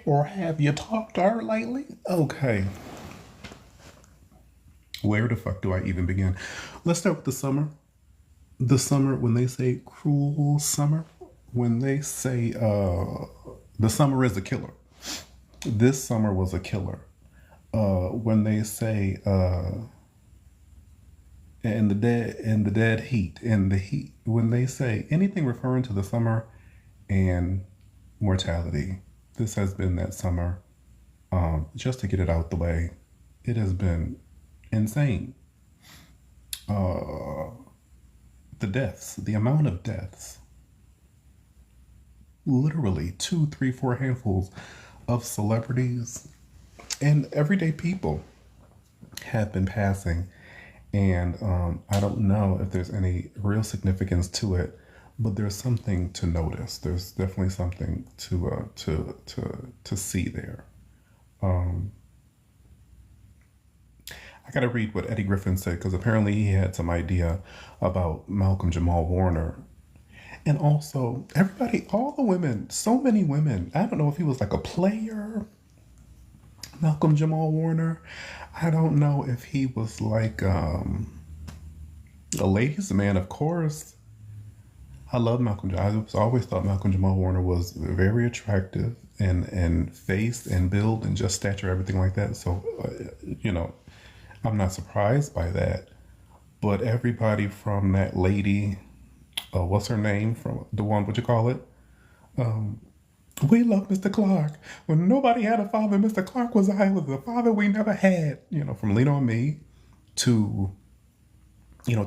Or have you talked to her lately? Okay. Where the fuck do I even begin? Let's start with the summer. The summer, when they say cruel summer, when they say the summer is a killer. This summer was a killer. When they say in the dead heat, in the heat, when they say anything referring to the summer and mortality, this has been that summer. Just to get it out the way, it has been insane. The deaths, the amount of deaths, literally two, three, four handfuls of celebrities and everyday people have been passing. And I don't know if there's any real significance to it, but there's something to notice. There's definitely something to see there. Um, I got to read what Eddie Griffin said because apparently he had some idea about Malcolm Jamal Warner. And also, everybody, all the women, so many women. I don't know if he was like a player, Malcolm Jamal Warner. I don't know if he was like a ladies' man, of course. I love Malcolm. I always thought Malcolm Jamal Warner was very attractive and face and build and just stature, everything like that. So, you know, I'm not surprised by that. But everybody from that lady, what's her name from the one? What you call it? Um, we love Mr. Clark. When nobody had a father, Mr. Clark was the father we never had. You know, from Lean on Me to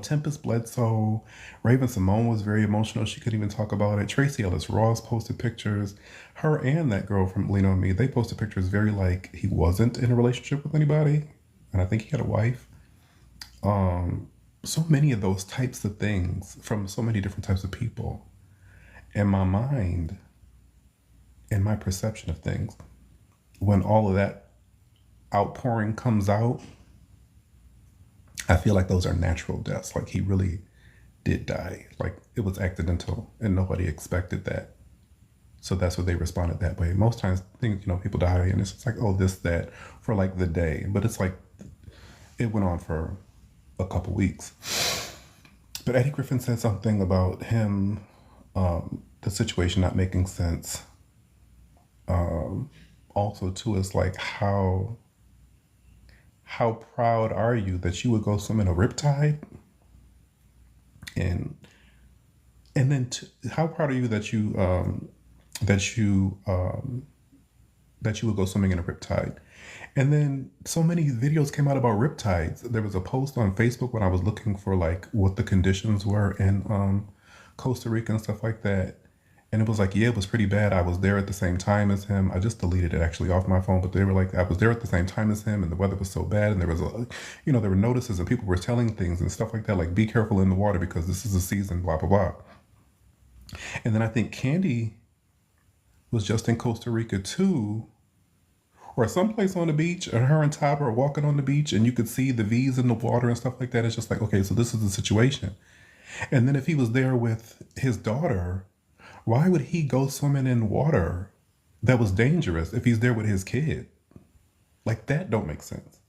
Tempest Bledsoe. Raven Simone was very emotional. She couldn't even talk about it. Tracy Ellis Ross posted pictures. Her and that girl from Lean on Me, they posted pictures very like he wasn't in a relationship with anybody. And I think he had a wife. So many of those types of things from so many different types of people. In my mind, in my perception of things, when all of that outpouring comes out, I feel like those are natural deaths. Like he really did die. Like it was accidental and nobody expected that. So that's what they responded that way. Most times things, people die and it's just like, oh, this, that for like the day. But it's like it went on for a couple weeks. But Eddie Griffin said something about him, the situation not making sense. Also too is like how proud are you that you would go swim in a riptide and how proud are you that that you that you would go swimming in a riptide. And then so many videos came out about riptides. There was a post on Facebook when I was looking for like what the conditions were in Costa Rica and stuff like that. And it was like, yeah, it was pretty bad. I was there at the same time as him. I just deleted it actually off my phone, but they were like, I was there at the same time as him, and the weather was so bad. And there was there were notices and people were telling things and stuff like that, like be careful in the water because this is a season, blah blah blah. And then I think Candy was just in Costa Rica too, or someplace on the beach, and her and Tyler are walking on the beach, and you could see the V's in the water and stuff like that. It's just like, okay, so this is the situation. And then if he was there with his daughter, why would he go swimming in water that was dangerous if he's there with his kid? Like that don't make sense.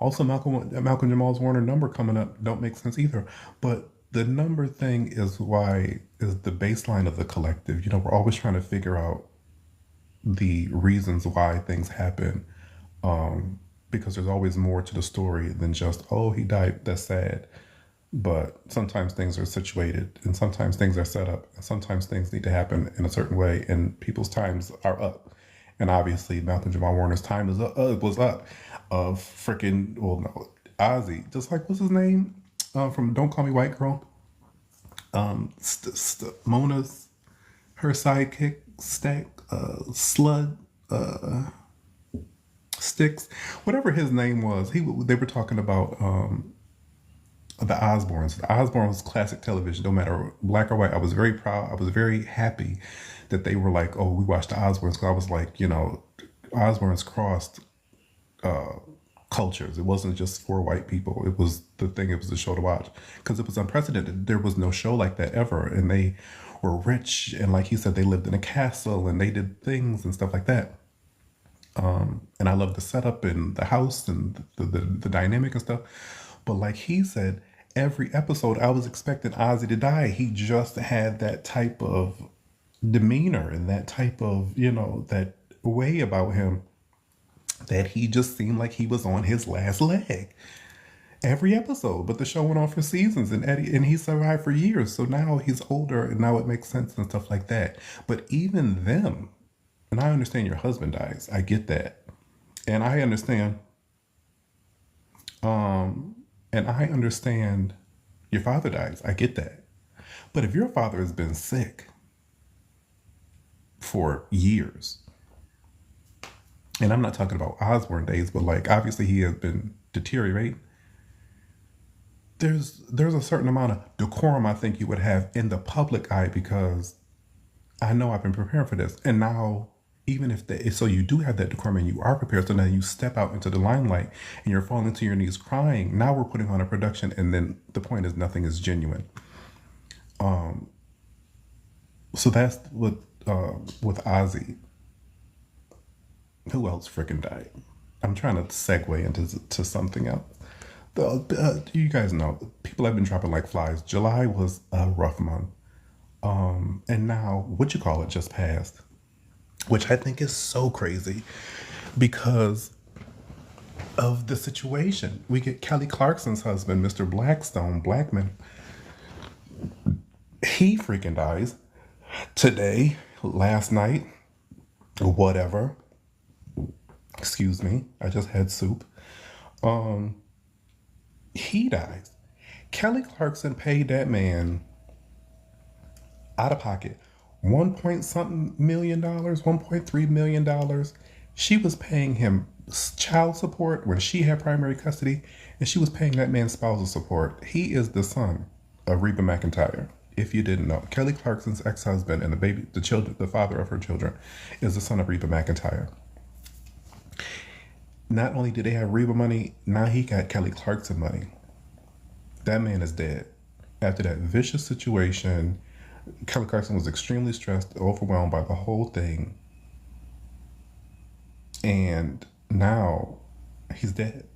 Also, Malcolm Jamal's Warner number coming up don't make sense either. But the number thing is the baseline of the collective. We're always trying to figure out the reasons why things happen, because there's always more to the story than just, oh, he died, that's sad. But sometimes things are situated and sometimes things are set up and sometimes things need to happen in a certain way and people's times are up. And obviously Malcolm Jamal Warner's time was up. Freaking, well, no, Ozzy, just like, what's his name? From Don't Call Me White Girl. Mona's, her sidekick, Stack, Slud, Sticks, whatever his name was. They were talking about the Osbournes. The Osbournes classic television, no matter black or white. I was very proud. I was very happy that they were like, oh, we watched the Osbournes. Because I was like, Osbournes crossed cultures. It wasn't just for white people. It was the thing. It was the show to watch because it was unprecedented. There was no show like that ever, and they were rich, and like he said, they lived in a castle and they did things and stuff like that. And I love the setup and the house and the dynamic and stuff. But like he said, every episode I was expecting Ozzy to die. He just had that type of demeanor and that type of, that way about him that he just seemed like he was on his last leg every episode. But the show went on for seasons, and he survived for years. So now he's older, and now it makes sense and stuff like that. But even them, and I understand your husband dies. I get that, and I understand. And I understand your father dies. I get that. But if your father has been sick for years, and I'm not talking about Osborne days, but like obviously he has been deteriorating. There's a certain amount of decorum I think you would have in the public eye, because I know I've been preparing for this, and now even if so you do have that decorum and you are prepared, so now you step out into the limelight and you're falling to your knees crying. Now we're putting on a production, and then the point is nothing is genuine. So that's what with Ozzy. Who else freaking died? I'm trying to segue into something else. You guys know, people have been dropping like flies. July was a rough month. And now, what you call it, just passed, which I think is so crazy because of the situation. We get Kelly Clarkson's husband, Mr. Blackman. He freaking dies today, last night, whatever. Excuse me, I just had soup. He dies. Kelly Clarkson paid that man out of pocket $1 point something million, $1.3 million. She was paying him child support when she had primary custody, and she was paying that man spousal support. He is the son of Reba McEntire. If you didn't know, Kelly Clarkson's ex-husband and the father of her children, is the son of Reba McEntire. Not only did they have Reba money, now he got Kelly Clarkson money. That man is dead. After that vicious situation, Kelly Clarkson was extremely stressed, overwhelmed by the whole thing. And now he's dead.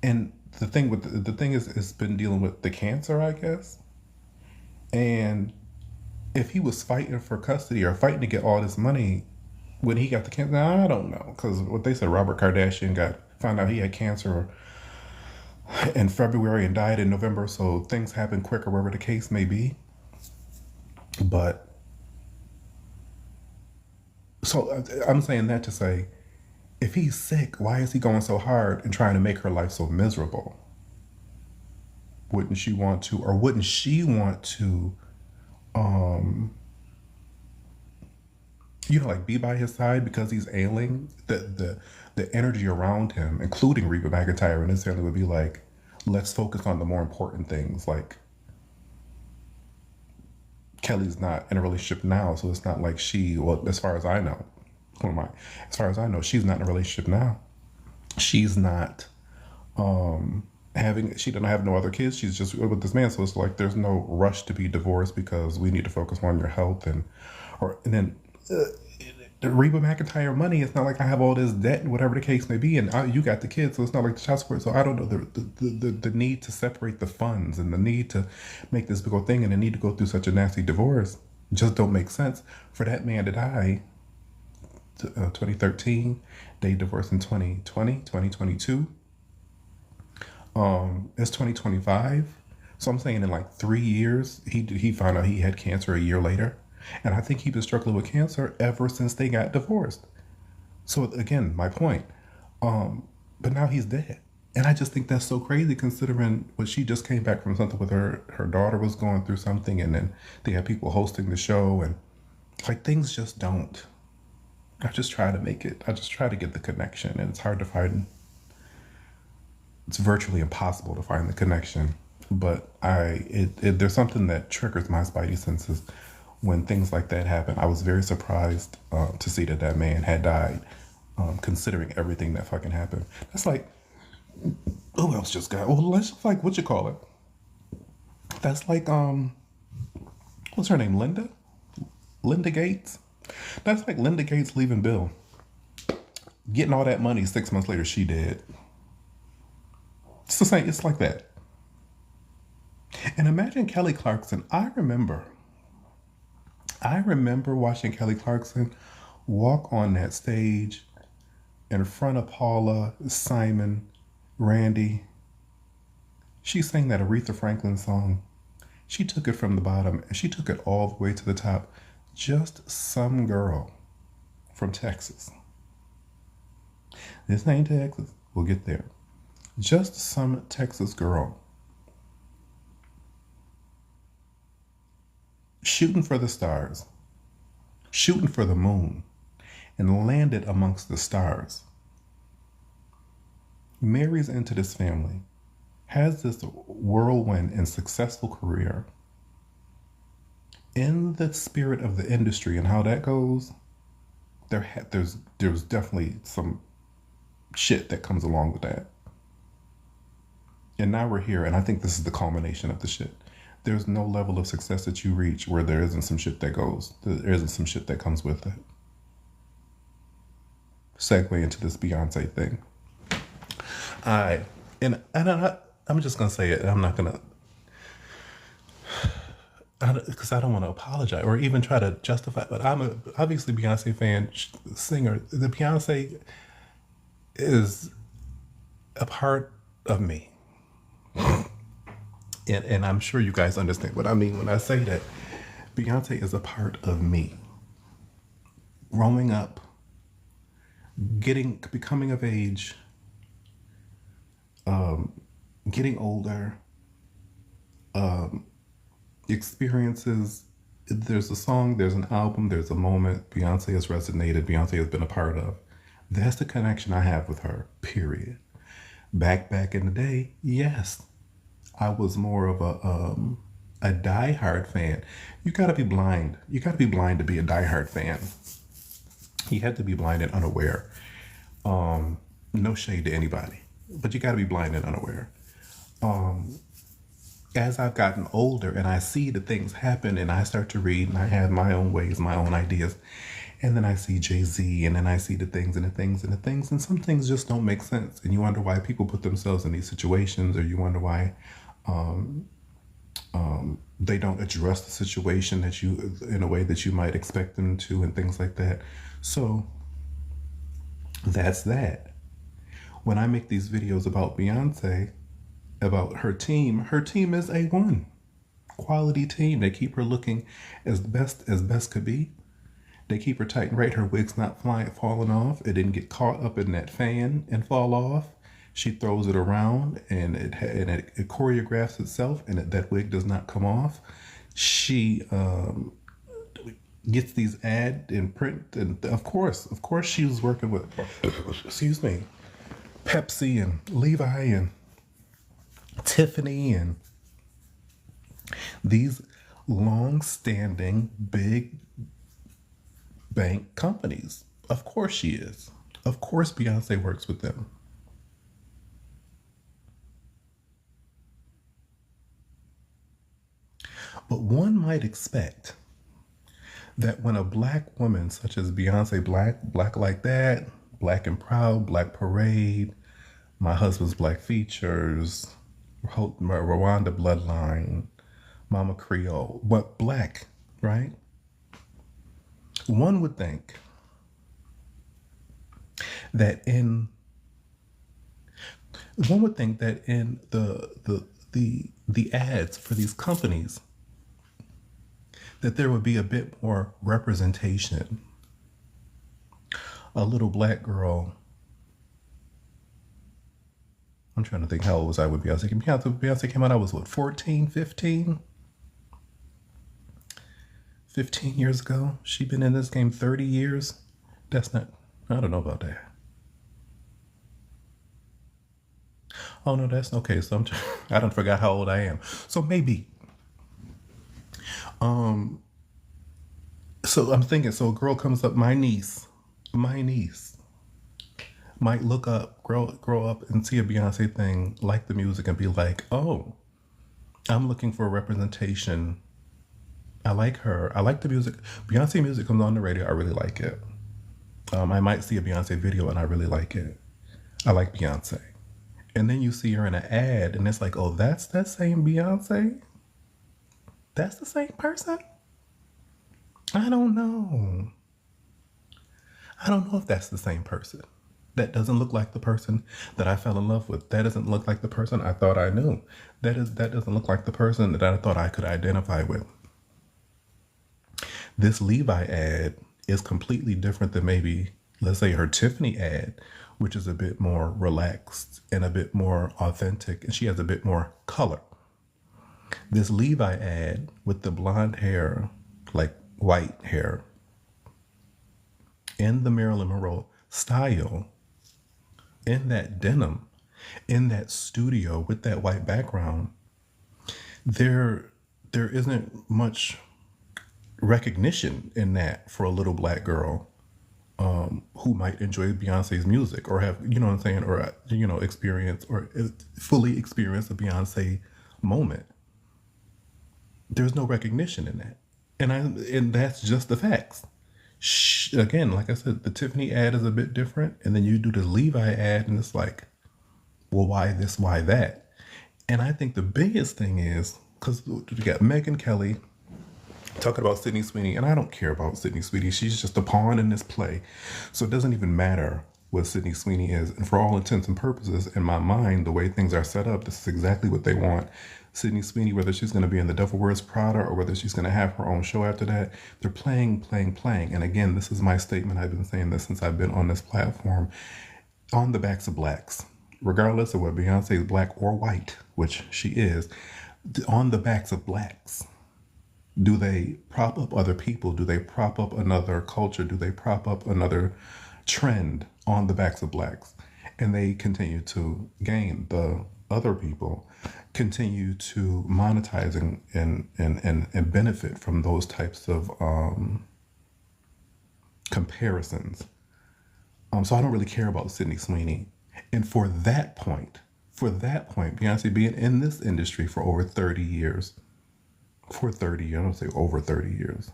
And the thing is, it's been dealing with the cancer, I guess. And if he was fighting for custody or fighting to get all this money when he got the cancer, I don't know, because what they said, Robert Kardashian found out he had cancer in February and died in November, so things happen quicker, wherever the case may be. But so I'm saying that to say, if he's sick, why is he going so hard and trying to make her life so miserable? Wouldn't she want to, or wouldn't she want to, like be by his side because he's ailing? The energy around him, including Reba McEntire and his family, would be like, let's focus on the more important things. Like, Kelly's not in a relationship now, so it's not like as far as I know, as far as I know, she's not in a relationship now. She's not she doesn't have no other kids. She's just with this man, so it's like there's no rush to be divorced because we need to focus on your health and then the Reba McEntire money. It's not like I have all this debt, whatever the case may be, and you got the kids, so it's not like the child support. So I don't know the need to separate the funds and the need to make this big old thing and the need to go through such a nasty divorce just don't make sense for that man to die. 2013, they divorced in 2022. It's 2025. So I'm saying in like 3 years, he found out he had cancer a year later. And I think he's been struggling with cancer ever since they got divorced. So again, my point. But now he's dead. And I just think that's so crazy considering what she just came back from something with her daughter was going through something, and then they had people hosting the show, and like things just don't. I just try to get the connection, and it's hard to find. It's virtually impossible to find the connection. But there's something that triggers my spidey senses when things like that happen. I was very surprised to see that man had died, considering everything that fucking happened. That's like, who else just got? Well, let's just like, what you call it? That's like What's her name? Linda? Linda Gates? That's like Linda Gates leaving Bill. Getting all that money 6 months later, she did. It's the same. It's like that. And imagine Kelly Clarkson. I remember watching Kelly Clarkson walk on that stage in front of Paula, Simon, Randy. She sang that Aretha Franklin song. She took it from the bottom and she took it all the way to the top. Just some girl from Texas. This ain't Texas. We'll get there. Just some Texas girl shooting for the stars, shooting for the moon, and landed amongst the stars. Marries into this family, has this whirlwind and successful career. In the spirit of the industry and how that goes, there's definitely some shit that comes along with that. And now we're here, and I think this is the culmination of the shit. There's no level of success that you reach where there isn't some shit that goes. There isn't some shit that comes with it. Segue into this Beyonce thing. I'm just gonna say it. I'm not gonna, because I don't want to apologize or even try to justify. But I'm a obviously Beyonce fan, singer. The Beyonce is a part of me. And I'm sure you guys understand what I mean when I say that. Beyonce is a part of me. Growing up, becoming of age, getting older, experiences. There's a song, there's an album, there's a moment Beyonce has resonated, Beyonce has been a part of. That's the connection I have with her, period. Back in the day, yes, I was more of a diehard fan. You gotta be blind. You gotta be blind to be a diehard fan. You have to be blind and unaware. No shade to anybody, but you gotta be blind and unaware. As I've gotten older and I see the things happen and I start to read and I have my own ways, my own ideas, and then I see Jay-Z and then I see the things and the things and the things, and some things just don't make sense. And you wonder why people put themselves in these situations, or you wonder why they don't address the situation that you in a way that you might expect them to, and things like that. So that's that. When I make these videos about Beyonce, about her team is A1. Quality team. They keep her looking as best could be. They keep her tight and right. Her wig's not falling off. It didn't get caught up in that fan and fall off. She throws it around and it choreographs itself, and that wig does not come off. She gets these ad in print, and of course she was working with, excuse me, Pepsi and Levi and Tiffany and these long-standing big bank companies. Of course she is. Of course Beyonce works with them. But one might expect that when a black woman such as Beyonce, black like that, Black and Proud, Black Parade, My Husband's Black Features, Rwanda Bloodline, Mama Creole, but black, right? One would think that in the ads for these companies, that there would be a bit more representation. A little black girl. I'm trying to think, how old was I with Beyonce? Beyonce came out, I was what, 14, 15? 15 years ago. She'd been in this game 30 years. That's not, I don't know about that. Oh no, that's okay. So I don't forgot how old I am. So maybe. So I'm thinking, so a girl comes up, my niece might look up, grow up and see a Beyonce thing, like the music, and be like, oh, I'm looking for a representation I like her. I like the music. Beyonce music comes on the radio. I really like it. I might see a Beyonce video and I really like it. I like Beyonce. And then you see her in an ad and it's like, oh, that's that same Beyonce? That's the same person? I don't know. I don't know if that's the same person. That doesn't look like the person that I fell in love with. That doesn't look like the person I thought I knew. That doesn't look like the person that I thought I could identify with. This Levi ad is completely different than maybe, let's say, her Tiffany ad, which is a bit more relaxed and a bit more authentic, and she has a bit more color. This Levi ad with the blonde hair, like white hair, in the Marilyn Monroe style, in that denim, in that studio with that white background, there isn't much recognition in that for a little black girl who might enjoy Beyonce's music or have, you know what I'm saying, or, experience or fully experience a Beyonce moment. There's no recognition in that. And that's just the facts. Again, like I said, the Tiffany ad is a bit different. And then you do the Levi ad and it's like, well, why this, why that? And I think the biggest thing is because you got Megyn Kelly talking about Sydney Sweeney, and I don't care about Sydney Sweeney. She's just a pawn in this play. So it doesn't even matter what Sydney Sweeney is. And for all intents and purposes, in my mind, the way things are set up, this is exactly what they want. Sydney Sweeney, whether she's going to be in The Devil Wears Prada or whether she's going to have her own show after that, they're playing. And again, this is my statement. I've been saying this since I've been on this platform. On the backs of blacks, regardless of whether Beyonce is black or white, which she is, on the backs of blacks. Do they prop up other people? Do they prop up another culture? Do they prop up another trend on the backs of blacks? And they continue to gain. The other people continue to monetize and benefit from those types of comparisons. So I don't really care about Sydney Sweeney. And for that point, Beyonce being in this industry for over 30 years, I don't say over 30 years.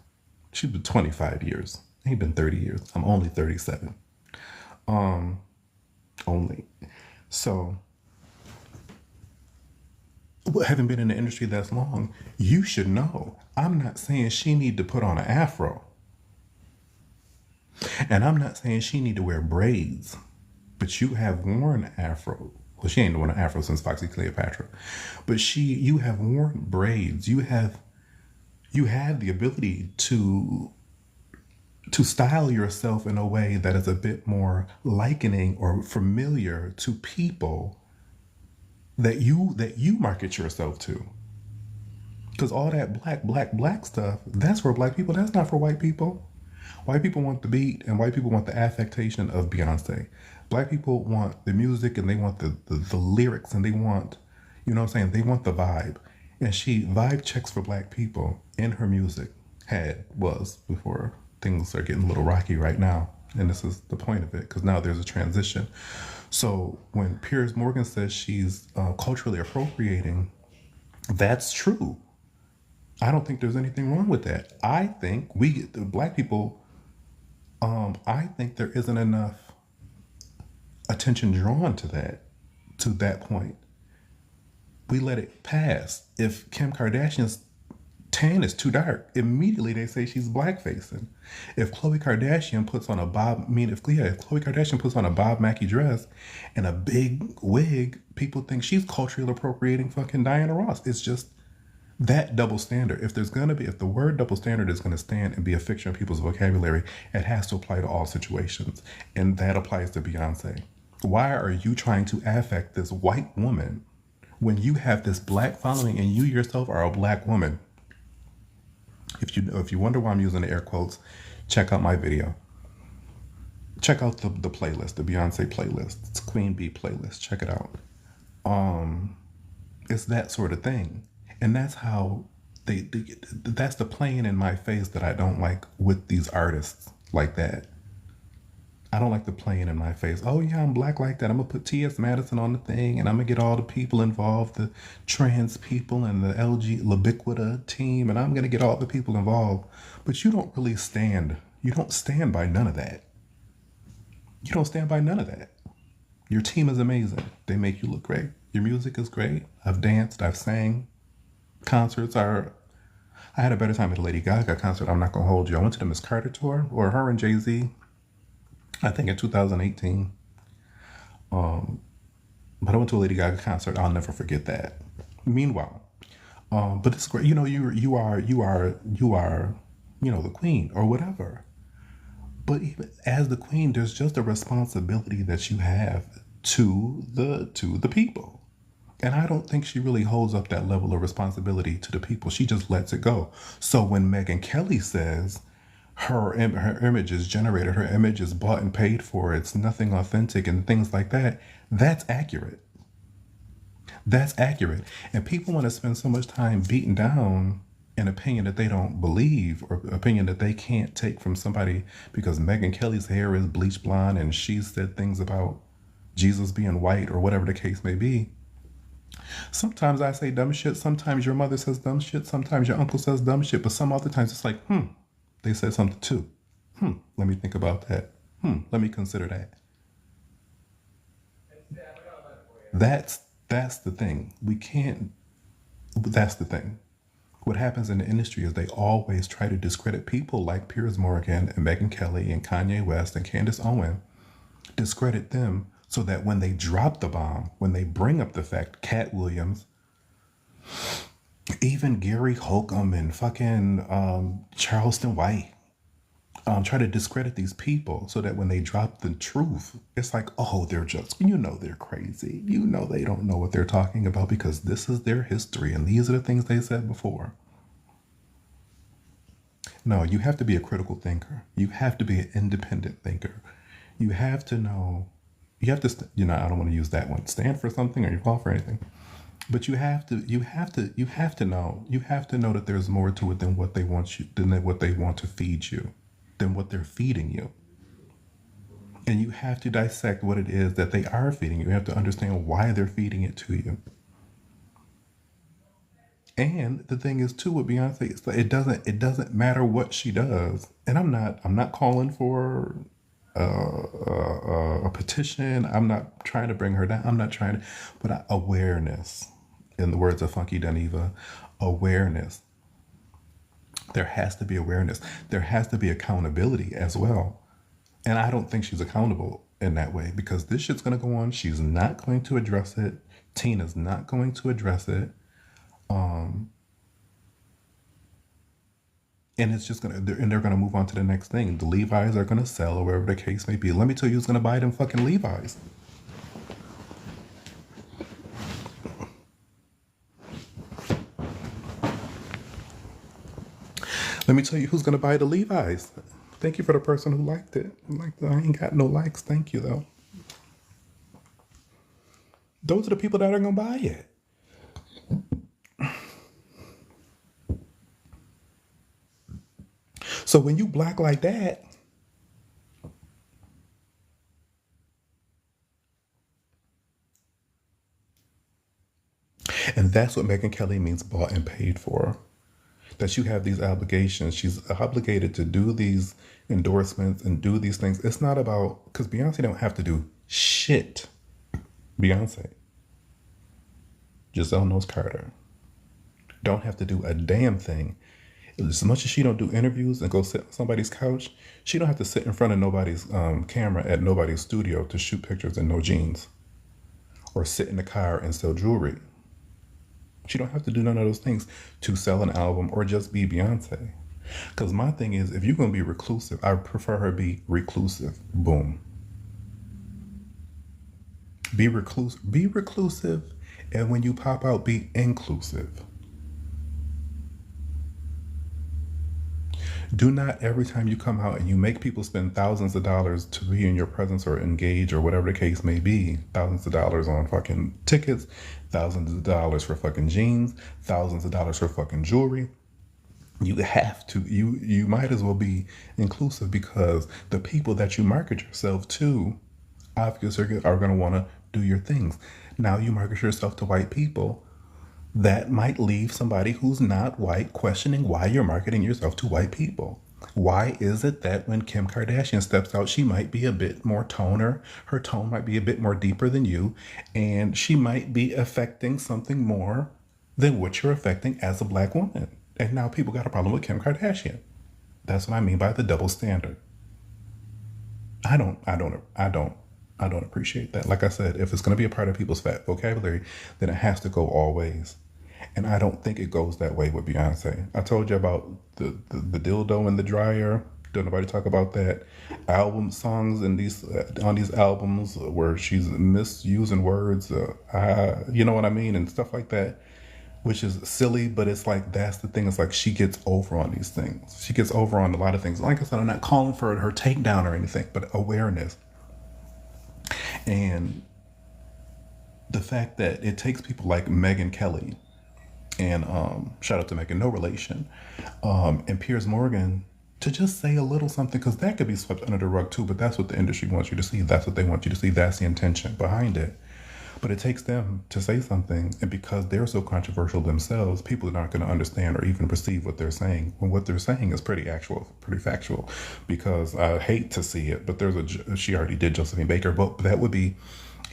She's been 25 years. Ain't been 30 years. I'm only 37. Only. So, having been in the industry that long, you should know. I'm not saying she need to put on an afro. And I'm not saying she need to wear braids. But you have worn afro. Well, she ain't worn an afro since Foxy Cleopatra. But you have worn braids. You have the ability to style yourself in a way that is a bit more likening or familiar to people that you market yourself to. Because all that black stuff, that's for black people. That's not for white people. White people want the beat and white people want the affectation of Beyonce. Black people want the music and they want the lyrics and they want, you know what I'm saying? They want the vibe. And she vibe checks for black people in her music was before things are getting a little rocky right now. And this is the point of it because now there's a transition. So when Piers Morgan says she's culturally appropriating, that's true. I don't think there's anything wrong with that. I think the black people, I think there isn't enough attention drawn to that point. We let it pass. If Kim Kardashian's tan is too dark, immediately they say she's blackfacing. If Khloe Kardashian puts on if Khloe Kardashian puts on a Bob Mackie dress and a big wig, people think she's culturally appropriating fucking Diana Ross. It's just that double standard. If the word double standard is going to stand and be a fixture in people's vocabulary, it has to apply to all situations. And that applies to Beyonce. Why are you trying to affect this white woman when you have this black following and you yourself are a black woman? If you wonder why I'm using the air quotes, check out my video. Check out the playlist, the Beyonce playlist. It's Queen Bee playlist. Check it out. It's that sort of thing. And that's how that's the playing in my face that I don't like with these artists like that. I don't like the playing in my face. Oh yeah, I'm black like that. I'm gonna put T.S. Madison on the thing, and I'm gonna get all the people involved, the trans people and the LG Libiquita team, and I'm gonna get all the people involved. But you don't really stand. You don't stand by none of that. You don't stand by none of that. Your team is amazing. They make you look great. Your music is great. I've danced. I've sang. Concerts are. I had a better time at a Lady Gaga concert. I'm not gonna hold you. I went to the Miss Carter tour, or her and Jay Z. I think in 2018. But I went to a Lady Gaga concert. I'll never forget that. Meanwhile, but it's great. You know, you are the queen or whatever. But even as the queen, there's just a responsibility that you have to the people. And I don't think she really holds up that level of responsibility to the people. She just lets it go. So when Megyn Kelly says her image is generated, her image is bought and paid for, it's nothing authentic and things like that, that's accurate. That's accurate. And people want to spend so much time beating down an opinion that they don't believe or opinion that they can't take from somebody because Megyn Kelly's hair is bleach blonde and she said things about Jesus being white or whatever the case may be. Sometimes I say dumb shit. Sometimes your mother says dumb shit. Sometimes your uncle says dumb shit. But some other times it's like, they said something too. Let me think about that. Let me consider that. That's the thing. We can't. That's the thing. What happens in the industry is they always try to discredit people like Piers Morgan and Megyn Kelly and Kanye West and Candace Owen. Discredit them so that when they drop the bomb, when they bring up the fact, Cat Williams, even Gary Holcomb and fucking Charleston White, try to discredit these people so that when they drop the truth, it's like, oh, they're just, they're crazy. They don't know what they're talking about because this is their history and these are the things they said before. No, you have to be a critical thinker. You have to be an independent thinker. You have to know, I don't want to use that one, stand for something or you fall for anything. But you have to know that there's more to it than what they want you, than what they want to feed you, than what they're feeding you. And you have to dissect what it is that they are feeding you. You have to understand why they're feeding it to you. And the thing is too with Beyonce, it's like it doesn't matter what she does. And I'm not calling for a petition. I'm not trying to bring her down. I'm not trying to, but awareness, in the words of Funky Daniva, awareness. There has to be awareness. There has to be accountability as well. And I don't think she's accountable in that way because this shit's gonna go on. She's not going to address it. Tina's not going to address it. Um, and it's just they're gonna move on to the next thing. The Levi's are gonna sell or whatever the case may be. Let me tell you who's gonna buy them fucking Levi's. Let me tell you who's gonna buy the Levi's. Thank you for the person who liked it. I ain't got no likes. Thank you though. Those are the people that are gonna buy it. So when you black like that, and that's what Megyn Kelly means bought and paid for. That you have these obligations. She's obligated to do these endorsements and do these things. It's not about, because Beyonce don't have to do shit. Beyonce, Giselle Knowles Carter, don't have to do a damn thing. As much as she don't do interviews and go sit on somebody's couch, she don't have to sit in front of nobody's camera at nobody's studio to shoot pictures in no jeans or sit in the car and sell jewelry. She don't have to do none of those things to sell an album or just be Beyonce. Because my thing is, if you're going to be reclusive, I prefer her be reclusive. Boom. Be reclusive. Be reclusive. And when you pop out, be inclusive. Do not every time you come out and you make people spend thousands of dollars to be in your presence or engage or whatever the case may be, thousands of dollars on fucking tickets, thousands of dollars for fucking jeans, thousands of dollars for fucking jewelry. You have to. You might as well be inclusive because the people that you market yourself to obviously are going to want to do your things. Now you market yourself to white people. That might leave somebody who's not white questioning why you're marketing yourself to white people. Why is it that when Kim Kardashian steps out, she might be a bit more toner, her tone might be a bit more deeper than you, and she might be affecting something more than what you're affecting as a black woman? And now people got a problem with Kim Kardashian. That's what I mean by the double standard. I don't appreciate that. Like I said, if it's going to be a part of people's vocabulary, then it has to go all ways. And I don't think it goes that way with Beyonce. I told you about the dildo in the dryer. Don't nobody talk about that. Album songs and these on these albums where she's misusing words, you know what I mean, and stuff like that, which is silly. But it's like that's the thing. It's like she gets over on these things. She gets over on a lot of things. Like I said, I'm not calling for her takedown or anything, but awareness. And the fact that it takes people like Megan Kelly and shout out to Megan, no relation, and Piers Morgan to just say a little something because that could be swept under the rug too. But that's what the industry wants you to see. That's what they want you to see. That's the intention behind it. But it takes them to say something, and because they're so controversial themselves, people aren't going to understand or even perceive what they're saying. When what they're saying is pretty actual, pretty factual. Because I hate to see it, but she already did Josephine Baker, but that would be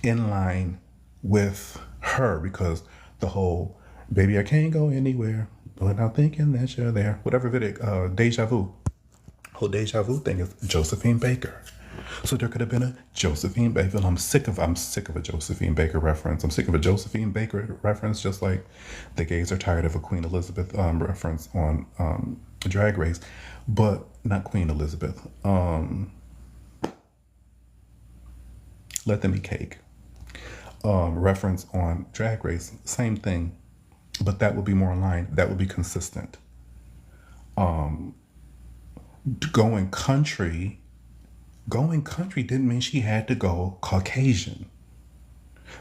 in line with her because the whole "baby I can't go anywhere without thinking that you're there," whatever video, deja vu, whole deja vu thing is Josephine Baker. So there could have been a Josephine Baker. And I'm sick of a Josephine Baker reference. I'm sick of a Josephine Baker reference, just like the gays are tired of a Queen Elizabeth reference on Drag Race, but not Queen Elizabeth. Let Them Be Cake reference on Drag Race, same thing, but that would be more in line. That would be consistent. Going country Going country didn't mean she had to go Caucasian.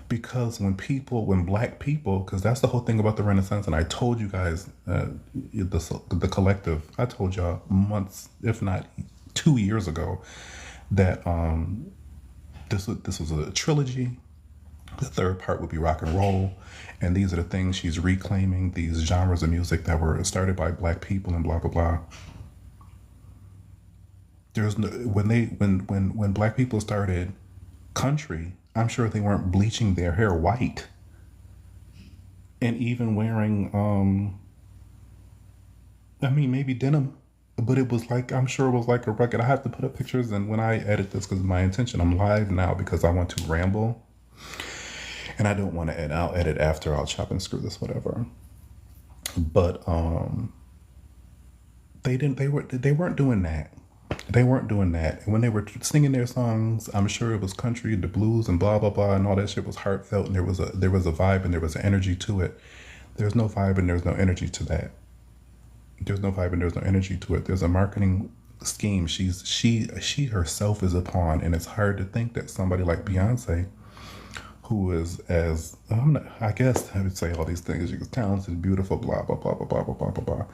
Because when black people, because that's the whole thing about the Renaissance, and I told you guys, the collective, I told y'all months, if not 2 years ago, that this was a trilogy. The third part would be rock and roll, and these are the things she's reclaiming, these genres of music that were started by black people and blah blah blah. There's no, when black people started country, I'm sure they weren't bleaching their hair white and even wearing I mean maybe denim, but it was like I'm sure it was like a rugged. I have to put up pictures, and when I edit this, because my intention, I'm live now because I want to ramble, and I don't want to edit. I'll edit after. I'll chop and screw this, whatever. But they weren't doing that. They weren't doing that. And when they were singing their songs, I'm sure it was country, the blues, and blah blah blah, and all that shit was heartfelt, and there was a vibe and there was an energy to it. There's no vibe and there's no energy to that. There's no vibe and there's no energy to it. There's a marketing scheme. She herself is a pawn, and it's hard to think that somebody like Beyonce, who is as I guess I would say all these things. She's talented, beautiful, blah blah blah blah blah blah blah blah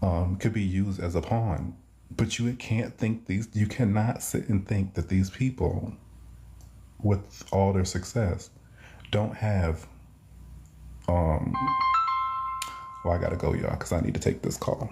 blah, could be used as a pawn. But you can't think these. You cannot sit and think that these people, with all their success, don't have. Well, I gotta go, y'all, because I need to take this call.